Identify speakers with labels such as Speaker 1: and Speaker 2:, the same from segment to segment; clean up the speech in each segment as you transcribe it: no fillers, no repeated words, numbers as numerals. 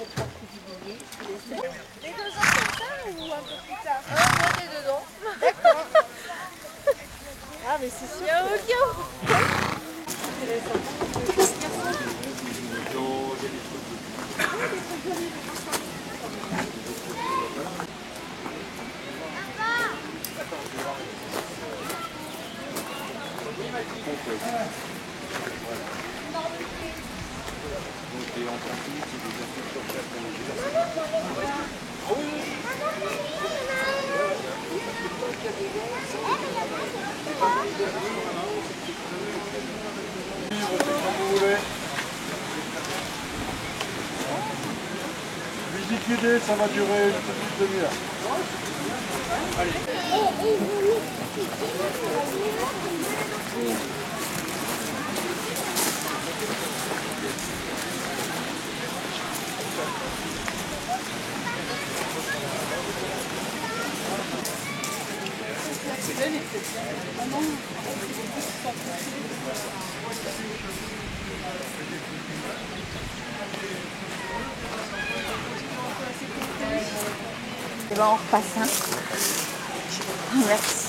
Speaker 1: Les 2 ans comme ça ou un peu plus tard?
Speaker 2: Moi des 2 ans.
Speaker 1: D'accord. Ah mais c'est sûr.
Speaker 2: Il n'y a aucun.
Speaker 3: Musique guidée, ça va durer une petite demi-heure.
Speaker 1: Et ben on repasse. Hein. Merci.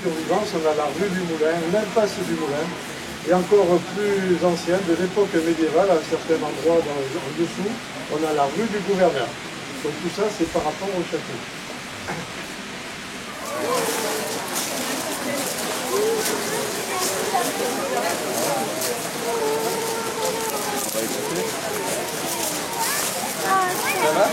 Speaker 3: Urgence, on a la rue du Moulin, l'impasse du Moulin, et encore plus ancienne, de l'époque médiévale, à un certain endroit en dessous, on a la rue du Gouverneur. Donc tout ça, c'est par rapport au château. Ça va ?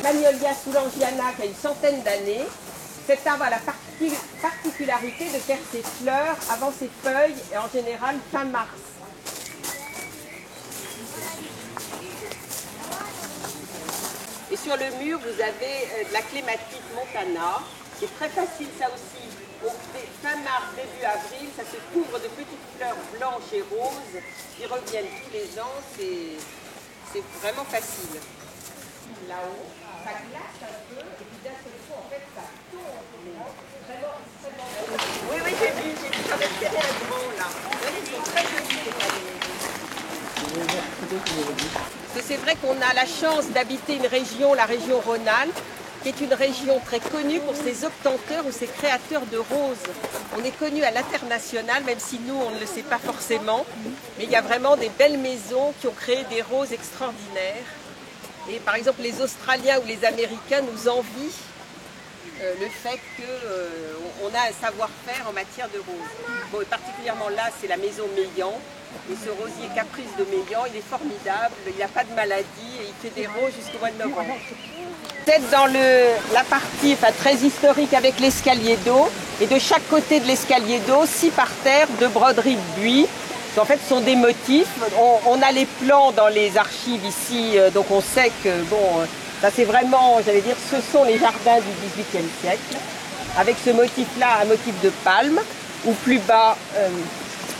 Speaker 4: Magnolia soulangiana qui a une centaine d'années. Cet arbre a la particularité de faire ses fleurs avant ses feuilles et en général fin mars. Et sur le mur, vous avez de la clématite montana, qui est très facile ça aussi. Fin mars, début avril, ça se couvre de petites fleurs blanches et roses qui reviennent tous les ans. C'est vraiment facile. Là-haut, ça glace un peu et puis d'un seul coup, en fait, ça tombe. Vraiment extrêmement. Oui, j'ai vu, ça va serrer un grand là. Regardez, c'est très joli les Parce que c'est vrai qu'on a la chance d'habiter une région, la région Rhône-Alpes, qui est une région très connue pour ses obtenteurs ou ses créateurs de roses. On est connu à l'international, même si nous, on ne le sait pas forcément. Mais il y a vraiment des belles maisons qui ont créé des roses extraordinaires. Et par exemple, les Australiens ou les Américains nous envient le fait qu'on a un savoir-faire en matière de roses. Bon, et particulièrement là, c'est la maison Meillan. Et ce rosier caprice de Meillan, il est formidable, il n'a pas de maladie et il fait des roses jusqu'au mois de novembre. Peut-être dans la partie très historique avec l'escalier d'eau. Et de chaque côté de l'escalier d'eau, 6 parterres de broderies de buis. En fait, ce sont des motifs. On a les plans dans les archives ici, donc on sait que, bon, ça c'est vraiment, j'allais dire, ce sont les jardins du XVIIIe siècle, avec ce motif-là, un motif de palme, ou plus bas, vous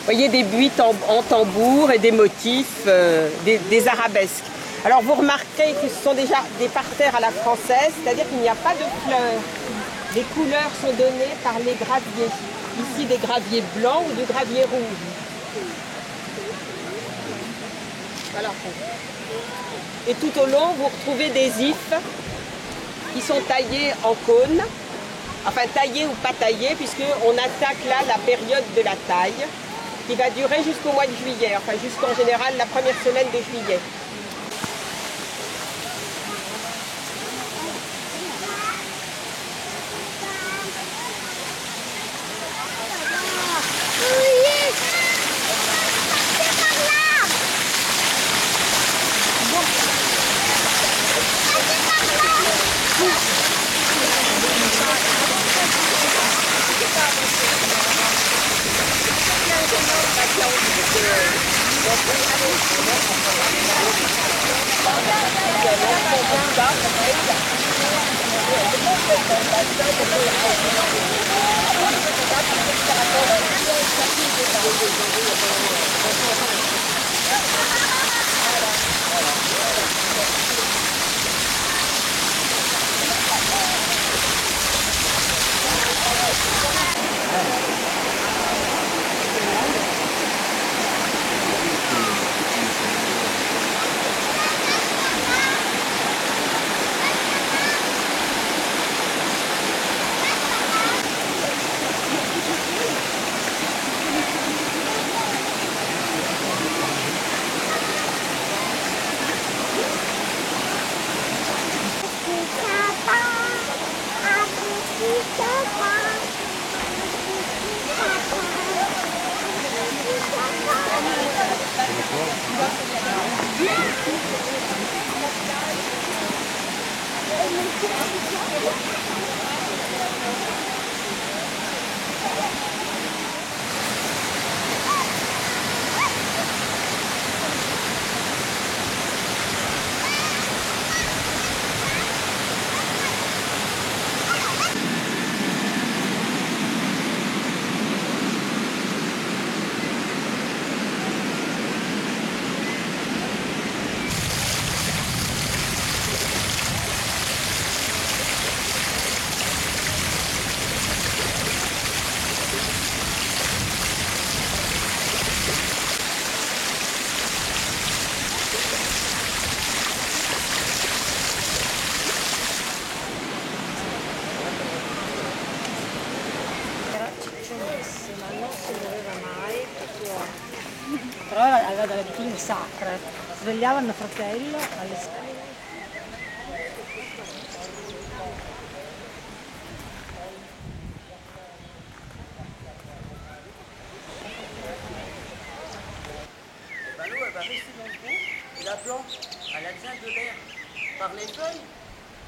Speaker 4: voyez, des buis en tambour et des motifs, des arabesques. Alors vous remarquerez que ce sont déjà des parterres à la française, c'est-à-dire qu'il n'y a pas de fleurs. Les couleurs sont données par les graviers. Ici, des graviers blancs ou du gravier rouge. Voilà. Et tout au long, vous retrouvez des ifs qui sont taillés en cône, enfin taillés ou pas taillés, puisqu'on attaque là la période de la taille, qui va durer jusqu'au mois de juillet, enfin jusqu'en général la première semaine de juillet.
Speaker 1: Però aveva delle abitudini sacre, svegliava mio fratello alle scale.
Speaker 5: L'eau, elle va rester dans le trou, et la plante, elle a besoin de l'air par les feuilles,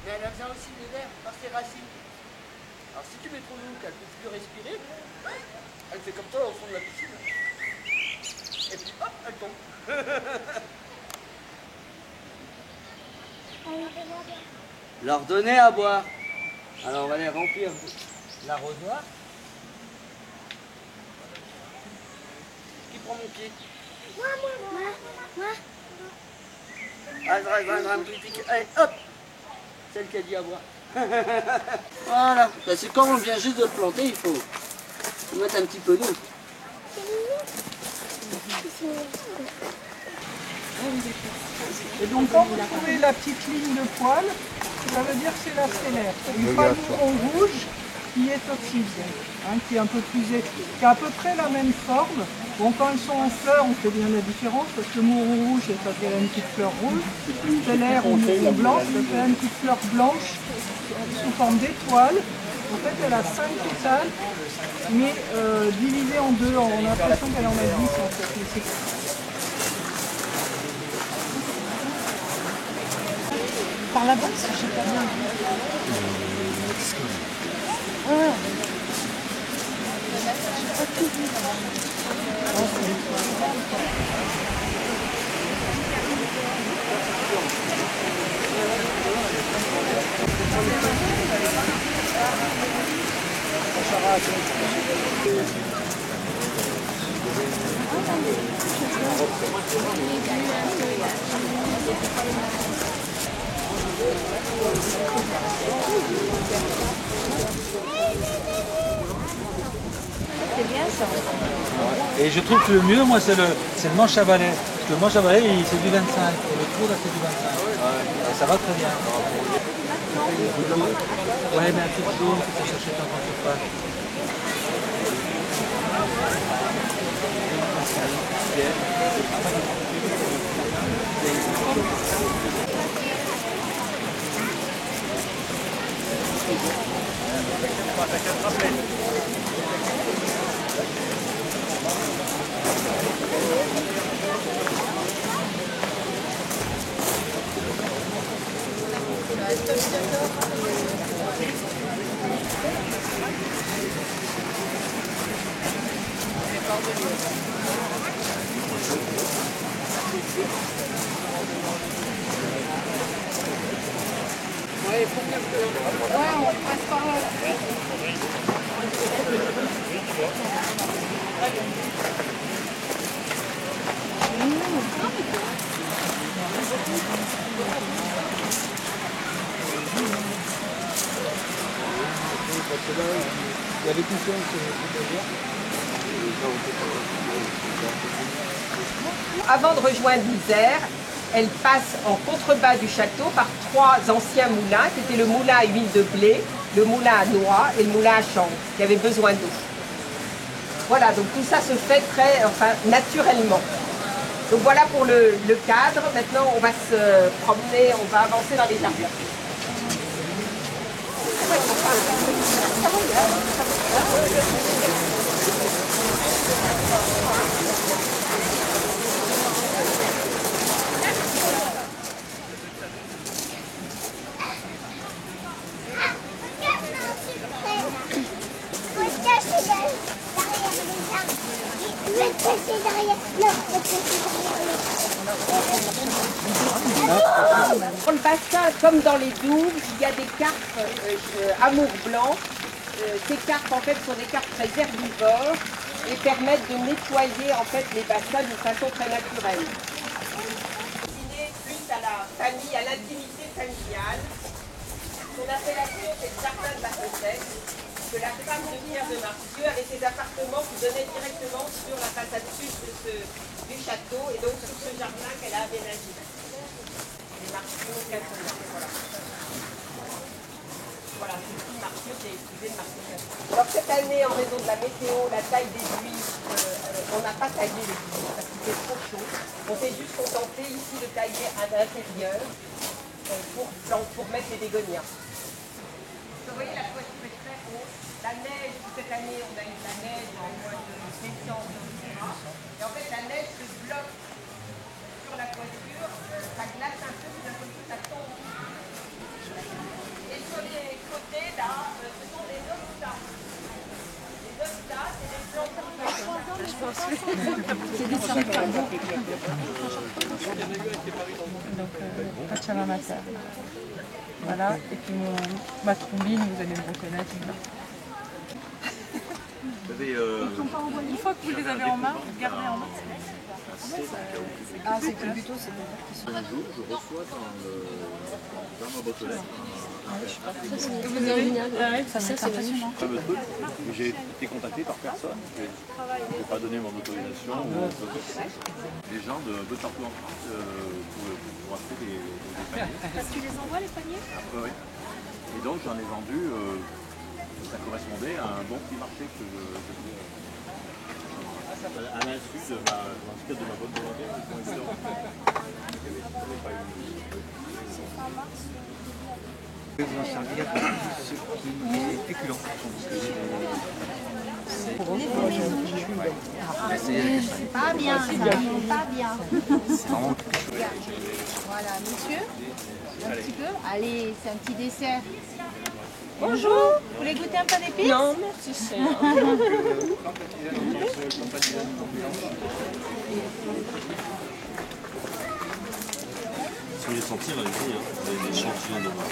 Speaker 5: mais elle a besoin aussi de l'air par ses racines. Alors si tu mets trop d'eau qu'elle ne peut plus respirer, elle fait comme ça au fond de la piscine. Et puis hop, elle tombe. Leur donner à boire. Alors on va les remplir l'arrosoir. Qui prend mon pied?
Speaker 2: Moi.
Speaker 5: Allez, hop. Celle qui a dit à boire. Voilà. Ben, c'est quand on vient juste de le planter, il faut mettre un petit peu d'eau.
Speaker 6: Et donc quand vous trouvez la petite ligne de poil, ça veut dire que c'est la stellaire. Une palmouron rouge qui est toxique, qui est un peu plus qui a à peu près la même forme. Bon, quand elles sont en fleurs, on fait bien la différence parce que le mouron rouge, c'est parce qu'elle a une petite fleur rouge. Stellaire ou mouron blanc, c'est parce qu'elle a une petite fleur blanche sous forme d'étoile. En fait, elle a 5 pétales, mais divisées en deux. On a l'impression qu'elle en a 10 en fait. Mais c'est...
Speaker 1: Par là-bas, je sais pas bien. C'est bien ça.
Speaker 7: Et je trouve que le mieux, moi, c'est le manche à balai. Parce que le manche à balai, c'est du 25. Et le trou, là, c'est du 25. Et ça va très bien. Ouais, mais un petit jaune que tu achètes en grande surface.
Speaker 3: Il y a des poussins
Speaker 4: Avant de rejoindre l'Isère, elle passe en contrebas du château par 3 anciens moulins, qui étaient le moulin à huile de blé, le moulin à noix et le moulin à chanvre, qui avaient besoin d'eau. Voilà, donc tout ça se fait naturellement. Donc voilà pour le cadre. Maintenant, on va se promener, on va avancer dans les jardins. Dans le bassin, comme dans les douves, il y a des carpes amour blanc. Ces carpes en fait sont des carpes très herbivores et permettent de nettoyer en fait les bassins d'une façon très naturelle. Plus à la famille, à l'intimité familiale. Son appellation c'est le jardin de la Fontaine, que la femme de Pierre de Marcieux avait ses appartements qui donnaient directement sur la façade sud du château et donc sur ce jardin qu'elle a aménagé. Les Marcieux, voilà. Voilà, c'est le petit Marcieux qui a épousé le Marcieux. Alors cette année, en raison de la météo, la taille des buis, on n'a pas taillé les buis parce qu'il fait trop chaud. On s'est juste contenté ici de tailler à l'intérieur pour mettre les bégonias. Vous voyez, la toiture est très haute. La neige, cette année, on a eu de la neige en mois de décembre, etc. Et en fait, la neige se bloque sur la toiture, ça glace un peu, puis d'un coup, ça tombe. Et sur les côtés, là, ce sont des ostas. Les ostas, c'est des plantes. Je pense que c'est des plantes.
Speaker 6: Donc, Pachamama. Voilà, et puis ma trombine, vous allez me reconnaître. Une fois que vous les avez en main, vous gardez en main.
Speaker 1: Ah, c'est que plutôt, c'est
Speaker 8: Un jour, je reçois dans ma boîte aux lettres
Speaker 1: vous avez ça c'est passionnant.
Speaker 8: un fameux truc. J'ai été contacté par personne. Je n'ai pas donné mon autorisation. Les gens de partout en France pour acheter des paniers.
Speaker 2: Parce que tu les envoies les paniers?
Speaker 8: Oui. Et donc j'en ai vendu, ça correspondait à un bon petit marché que je faisais. À l'insu de ma bonne volonté,
Speaker 9: Je vais vous en servir de ce qui est féculent.
Speaker 2: C'est pas bien, ça. Pas bien. Voilà, monsieur. Un petit peu. Allez, c'est un petit dessert. Bonjour. Vous voulez goûter un pain d'épices?
Speaker 4: Non, merci, cher.
Speaker 8: Si vous voulez sentir, allez-y, vous avez des échantillons de vin.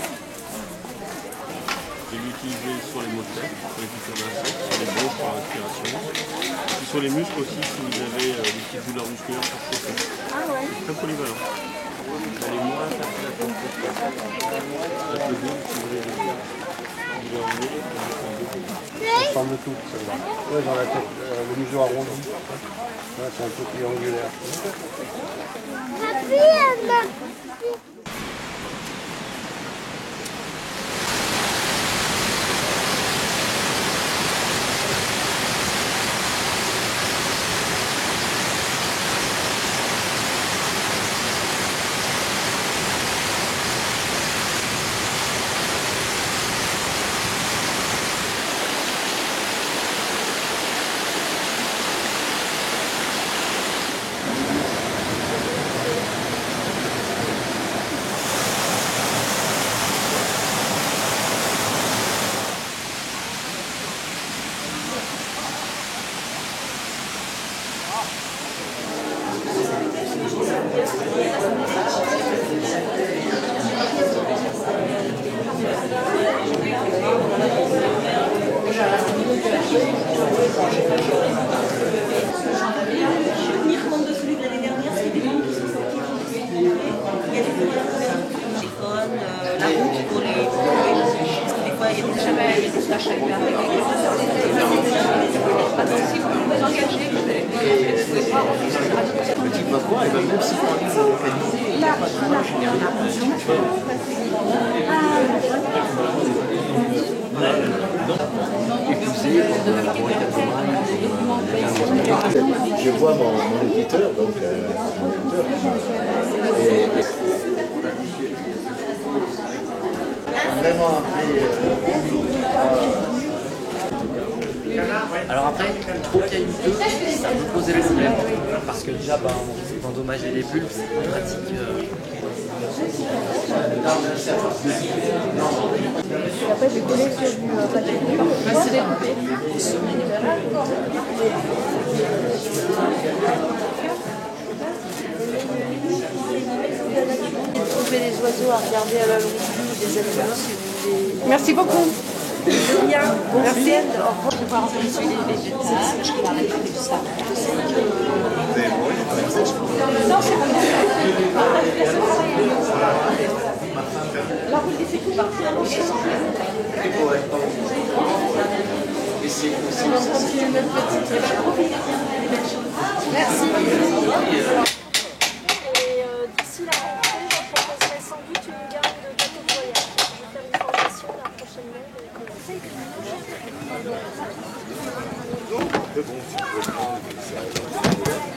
Speaker 8: Je vais l'utiliser sur les maux de tête, sur les piqûres d'insectes, sur les bronches pour la respiration. Et sur les muscles aussi, si vous avez des petites douleurs musculaires pour chauffer.
Speaker 2: Ah ouais.
Speaker 8: C'est très polyvalent. Vous allez moins faire la compétition. Avec le goût, si vous voulez le faire.
Speaker 3: Ça ressemble toutes celle-là. Ouais, dans la tête, le museau arrondi. Là, c'est un peu triangulaire.
Speaker 10: tenir compte de celui de l'année dernière, c'est des membres qui sont sortis. Il y a des téléphones, la route pour les. Parce que des fois, il y a des tâches à lui arriver. Si vous vous engagez, vous pouvez pas.
Speaker 9: Le type va voir, il va même s'y prendre une localité, il n'y a pas de marge
Speaker 3: Je vois mon éditeur, donc vraiment
Speaker 9: Alors après, trop caillouteux, ça peut poser problème. Parce que déjà, endommager les bulbes, c'est pratique.
Speaker 2: Après, j'ai collé sur du papier. C'est découpé. Trouver des oiseaux à regarder à la longue vue, des animaux si vous voulez. Merci beaucoup. De rien. Merci. Au revoir. Je vais voir un peu sur les végétales. Je regarde avec ça. Non, c'est bon. La route des sécours partie à l'autre.
Speaker 9: Et c'est aussi.
Speaker 2: Merci.
Speaker 11: D'ici la rentrée, je proposerai sans doute une gamme de gâteaux de voyage. Je vais faire une formation la prochaine mail avec le conseil de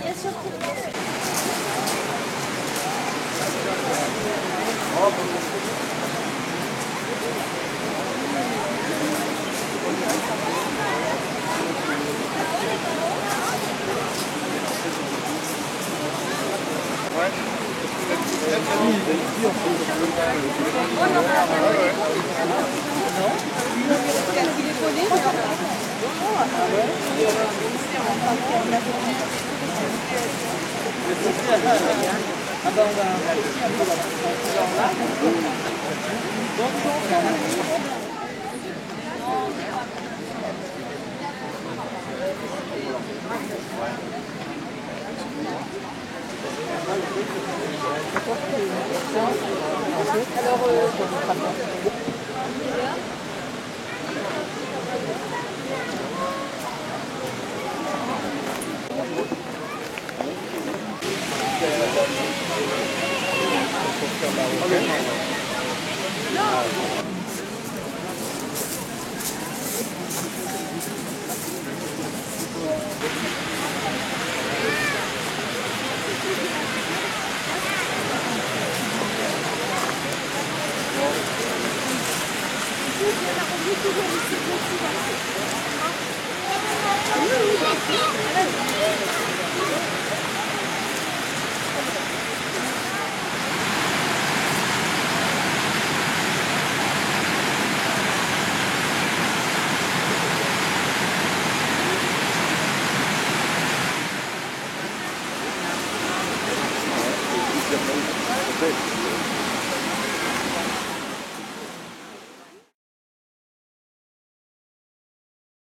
Speaker 11: Bien sûr.
Speaker 3: Thank you.